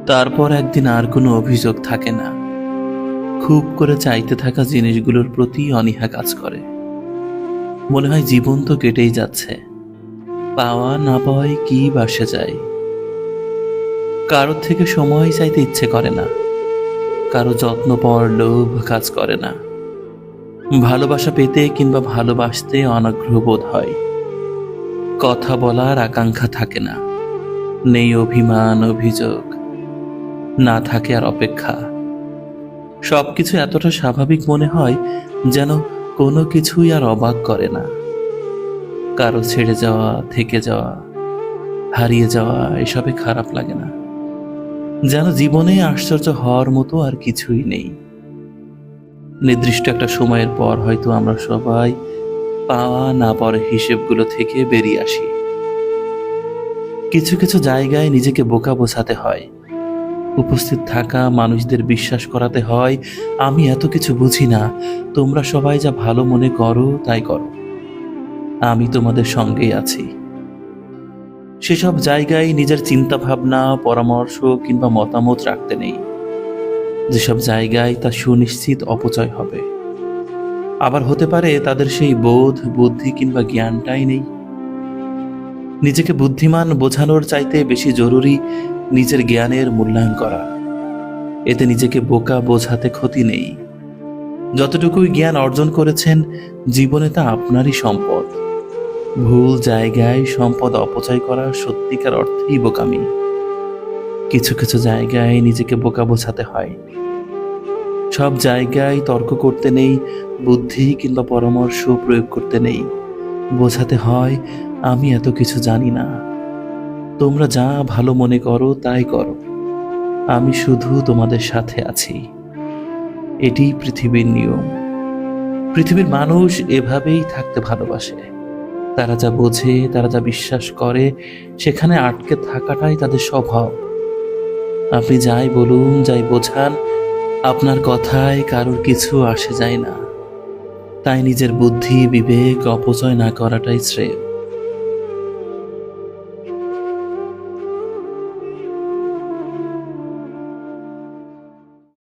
তারপর একদিন আর কোনো অভিযোগ থাকে না। খুব করে চাইতে থাকা জিনিসগুলোর প্রতি অনীহা কাজ করে। মনে হয় জীবন তো কেটেই যাচ্ছে, পাওয়া না পাওয়ায় কি বাসে যায়। কারোর থেকে সময় চাইতে ইচ্ছে করে না, কারো যত্ন পাওয়ার লোভ কাজ করে না। ভালোবাসা পেতে কিংবা ভালোবাসতে অনাগ্রহ বোধ হয়। কথা বলার আকাঙ্ক্ষা থাকে না, নেই অভিমান অভিযোগ, না থাকে আর অপেক্ষা। সবকিছু এতটা স্বাভাবিক মনে হয় যেন কোনো কিছুই আর অবাক করে না। কারো ছেড়ে যাওয়া, থেকে যাওয়া, হারিয়ে যাওয়া এসবে খারাপ লাগে না, যেন জীবনে আশ্চর্য হওয়ার মতো আর কিছুই নেই। নির্দিষ্ট একটা সময়ের পর হয়তো আমরা সবাই পাওয়া না পাওয়ার হিসেবগুলো থেকে বেরিয়ে আসি। কিছু কিছু জায়গায় নিজেকে বোকা বোঝাতে হয়, উপস্থিত থাকা মানুষদের বিশ্বাস করাতে হয় আমি এত কিছু বুঝি না, তোমরা সবাই যা ভালো মনে করো তাই করো, আমি তোমাদের সঙ্গেই আছি। সেসব জায়গায় নিজের চিন্তা ভাবনা, পরামর্শ কিংবা মতামত রাখতে নেই, যেসব জায়গায় তা সুনিশ্চিত অপচয় হবে। আবার হতে পারে তাদের সেই বোধ, বুদ্ধি কিংবা জ্ঞানটাই নেই। নিজেকে বুদ্ধিমান বোঝানোর চাইতে বেশি জরুরি নিজের জ্ঞানের মূল্যায়ন করা। এতে নিজেকে বোকা বোঝাতে ক্ষতি নেই। যতটুকুই জ্ঞান অর্জন করেছেন জীবনে তা আপনারই সম্পদ। ভুল জায়গায় সম্পদ অপচয় করা সত্যিকার অর্থেই বোকামি। কিছু কিছু জায়গায় নিজেকে বোকা বোঝাতে হয়, সব জায়গায় তর্ক করতে নেই, বুদ্ধি কিংবা পরামর্শ প্রয়োগ করতে নেই। বোঝাতে হয় আমি এত কিছু জানি না, তোমরা যা ভালো মনে করো তাই করো, আমি শুধু তোমাদের সাথে আছি। এটি পৃথিবীর নিয়ম। পৃথিবীর মানুষ এভাবেই থাকতে ভালোবাসে। তারা যা বোঝে, তারা যা বিশ্বাস করে, সেখানে আটকে থাকাটাই তাদের স্বভাব। আপনি যাই বলুন, যাই বোঝান, আপনার কথায় কারোর কিছু আসে যায় না। তাই নিজের বুদ্ধি বিবেক অপচয় না করাটাই শ্রেয়।